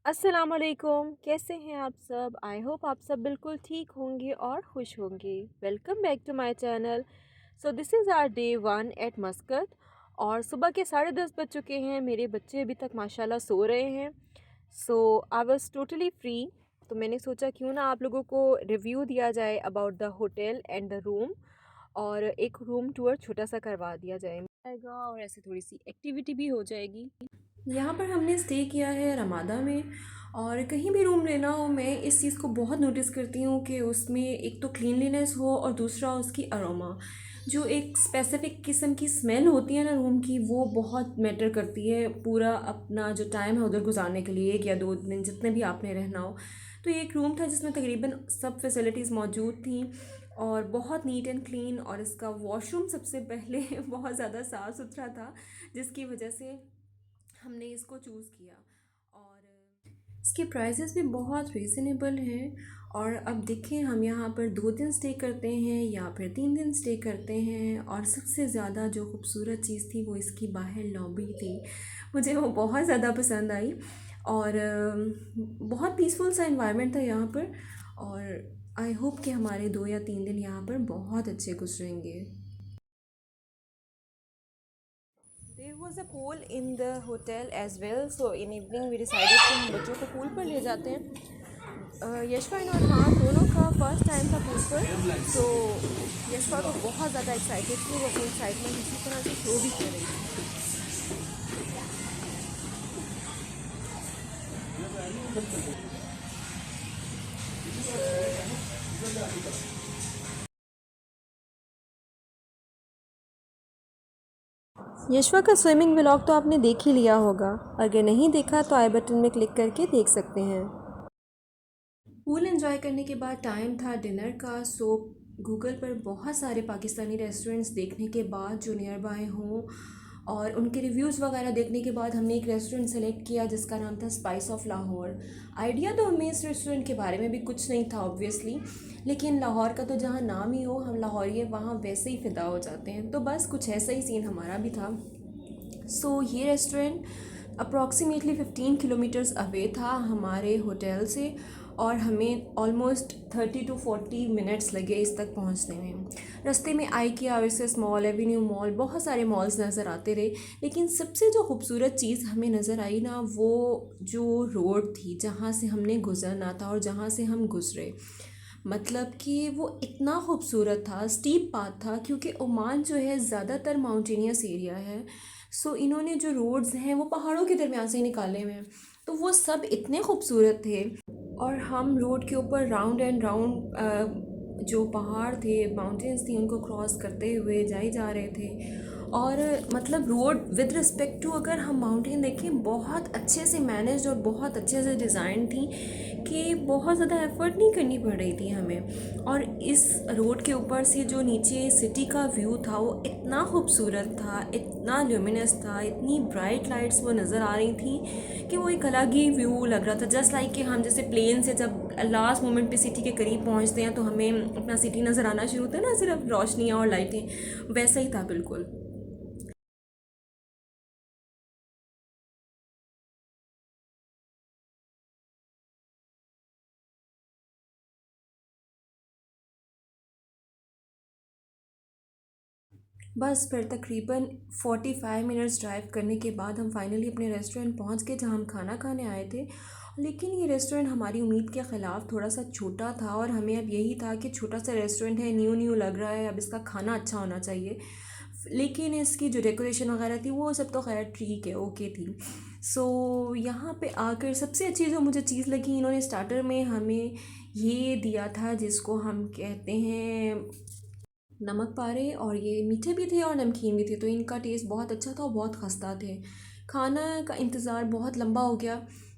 अस्सलामुअलैकुम, कैसे हैं आप सब? आई होप आप सब बिल्कुल ठीक होंगे और खुश होंगे। Welcome back to my channel. So this is our day 1 at Muscat और सुबह के 10:30 बज चुके हैं। मेरे बच्चे अभी तक माशाल्लाह सो रहे हैं। सो आई वाज टोटली फ्री। तो मैंने सोचा क्यों ना आप लोगों को रिव्यू दिया जाए about the hotel and the room, और एक रूम टूर छोटा सा करवा दिया जाएगा और ऐसे थोड़ी सी एक्टिविटी भी हो जाएगी। यहाँ पर हमने स्टे किया है रमादा में। और कहीं भी रूम लेना हो, मैं इस चीज़ को बहुत नोटिस करती हूँ कि उसमें एक तो क्लीनलीनेस हो और दूसरा उसकी अरोमा। जो एक स्पेसिफिक किस्म की स्मेल होती है ना रूम की, वो बहुत मैटर करती है पूरा अपना जो टाइम है उधर गुजारने के लिए, 1 या 2 दिन जितने भी आपने रहना हो। तो ये एक रूम था जिसमें तकरीबन सब फैसिलिटीज़ मौजूद थी और बहुत नीट एंड क्लीन, और इसका वॉशरूम सबसे पहले बहुत ज़्यादा साफ़ सुथरा था, जिसकी वजह से हमने इसको चूज़ किया। और इसके प्राइसेस भी बहुत रीज़नेबल हैं। और अब देखें, हम यहाँ पर 2 दिन स्टे करते हैं या फिर 3 दिन स्टे करते हैं, और सबसे ज़्यादा जो खूबसूरत चीज़ थी वो इसकी बाहर लॉबी थी। मुझे वो बहुत ज़्यादा पसंद आई। और बहुत पीसफुल सा इन्वायरमेंट था यहाँ पर। और आई होप कि हमारे 2 या 3 दिन यहाँ पर बहुत अच्छे गुजरेंगे। There was a pool in the hotel as well, so in evening we decided कि हम बच्चों को पूल पर ले जाते हैं। यशवान और हाँ दोनों का फर्स्ट टाइम था पूल पर, तो यशवा तो बहुत ज़्यादा एक्साइटेड थी। वो अपनी एक्साइटमेंट इसी तरह से शो भी कर रही थी। यशवा का स्विमिंग व्लॉग तो आपने देख ही लिया होगा। अगर नहीं देखा तो आई बटन में क्लिक करके देख सकते हैं। पूल एंजॉय करने के बाद टाइम था डिनर का। सो गूगल पर बहुत सारे पाकिस्तानी रेस्टोरेंट्स देखने के बाद जो नियर बाय हों और उनके रिव्यूज़ वगैरह देखने के बाद हमने एक रेस्टोरेंट सेलेक्ट किया जिसका नाम था स्पाइस ऑफ लाहौर। आइडिया तो हमें इस रेस्टोरेंट के बारे में भी कुछ नहीं था ऑब्वियसली, लेकिन लाहौर का तो जहाँ नाम ही हो, हम लाहौरिये वहाँ वैसे ही फ़िदा हो जाते हैं। तो बस कुछ ऐसा ही सीन हमारा भी था। सो ये रेस्टोरेंट अप्रॉक्सीमेटली 15 किलोमीटर्स अवे था हमारे होटल से, और हमें ऑलमोस्ट 30 to 40 मिनट्स लगे इस तक पहुंचने में। रास्ते में आई किया ओएसिस मॉल, एवेन्यू मॉल, बहुत सारे मॉल्स नज़र आते रहे। लेकिन सबसे जो खूबसूरत चीज़ हमें नज़र आई ना, वो जो रोड थी जहाँ से हमने गुज़रना था और जहाँ से हम गुज़रे, मतलब कि वो इतना खूबसूरत था। स्टीप पाथ था क्योंकि ओमान जो है ज़्यादातर माउंटेनियस एरिया है। सो इन्होंने जो रोड्स हैं वो पहाड़ों के दरमियान से ही निकाले हुए हैं, तो वो सब इतने खूबसूरत थे। और हम रोड के ऊपर राउंड एंड राउंड जो पहाड़ थे, माउंटेन्स थी, उनको क्रॉस करते हुए जाए जा रहे थे। और मतलब रोड विद रिस्पेक्ट टू, अगर हम माउंटेन देखें, बहुत अच्छे से मैनेज और बहुत अच्छे से डिज़ाइन थी कि बहुत ज़्यादा एफ़र्ट नहीं करनी पड़ रही थी हमें। और इस रोड के ऊपर से जो नीचे सिटी का व्यू था वो इतना खूबसूरत था, इतना ल्यूमिनस था, इतनी ब्राइट लाइट्स वो नज़र आ रही थी कि वो एक अलग ही व्यू लग रहा था। जस्ट लाइक कि हम जैसे प्लेन से जब लास्ट मोमेंट पे सिटी के करीब पहुंचते हैं तो हमें अपना सिटी नज़र आना शुरू होता है ना, सिर्फ रोशनियाँ और लाइटें, वैसा ही था बिल्कुल। बस फिर तकरीबन 45 मिनट्स ड्राइव करने के बाद हम फाइनली अपने रेस्टोरेंट पहुंच गए जहां हम खाना खाने आए थे। लेकिन ये रेस्टोरेंट हमारी उम्मीद के ख़िलाफ़ थोड़ा सा छोटा था, और हमें अब यही था कि छोटा सा रेस्टोरेंट है, न्यू न्यू लग रहा है, अब इसका खाना अच्छा होना चाहिए। लेकिन इसकी जो डेकोरेशन वगैरह थी वो सब तो खैर ठीक है, ओके थी। सो यहाँ पे आकर सबसे अच्छी जो मुझे चीज़ लगी, इन्होंने स्टार्टर में हमें ये दिया था जिसको हम कहते हैं नमक पारे, और ये मीठे भी थे और नमकीन भी थे, तो इनका टेस्ट बहुत अच्छा था और बहुत खस्ता थे। खाना का इंतज़ार बहुत लंबा हो गया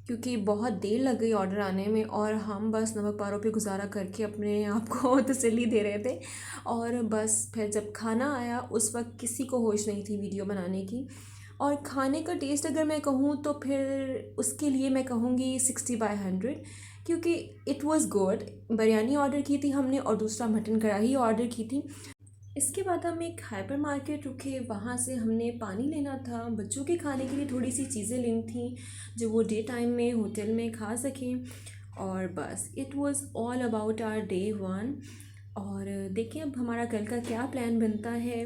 क्योंकि बहुत देर लग गई ऑर्डर आने में, और हम बस नमक पारों पे गुजारा करके अपने आप को तसल्ली दे रहे थे। और बस फिर जब खाना आया उस वक्त किसी को होश नहीं थी वीडियो बनाने की। और खाने का टेस्ट अगर मैं कहूँ तो फिर उसके लिए मैं कहूँगी 60/100, क्योंकि it was good. Biryani order की थी हमने और दूसरा मटन कढ़ाई ऑर्डर की थी। इसके बाद हम एक हाइपर मार्केट रुके, वहाँ से हमने पानी लेना था, बच्चों के खाने के लिए थोड़ी सी चीज़ें लेनी थी जो वो डे टाइम में होटल में खा सकें। और बस it was all about our day one. और देखें अब हमारा कल का क्या प्लान बनता है।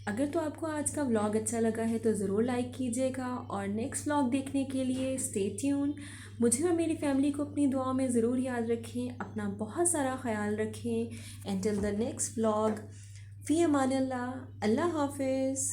अगर तो आपको आज का व्लॉग अच्छा लगा है तो ज़रूर लाइक कीजिएगा, और नेक्स्ट व्लॉग देखने के लिए स्टे ट्यून। मुझे और मेरी फैमिली को अपनी दुआओं में ज़रूर याद रखें, अपना बहुत सारा ख्याल रखें। एंटिल द नेक्स्ट व्लॉग, फ़ी अमानिल्लाह, अल्लाह हाफिज़।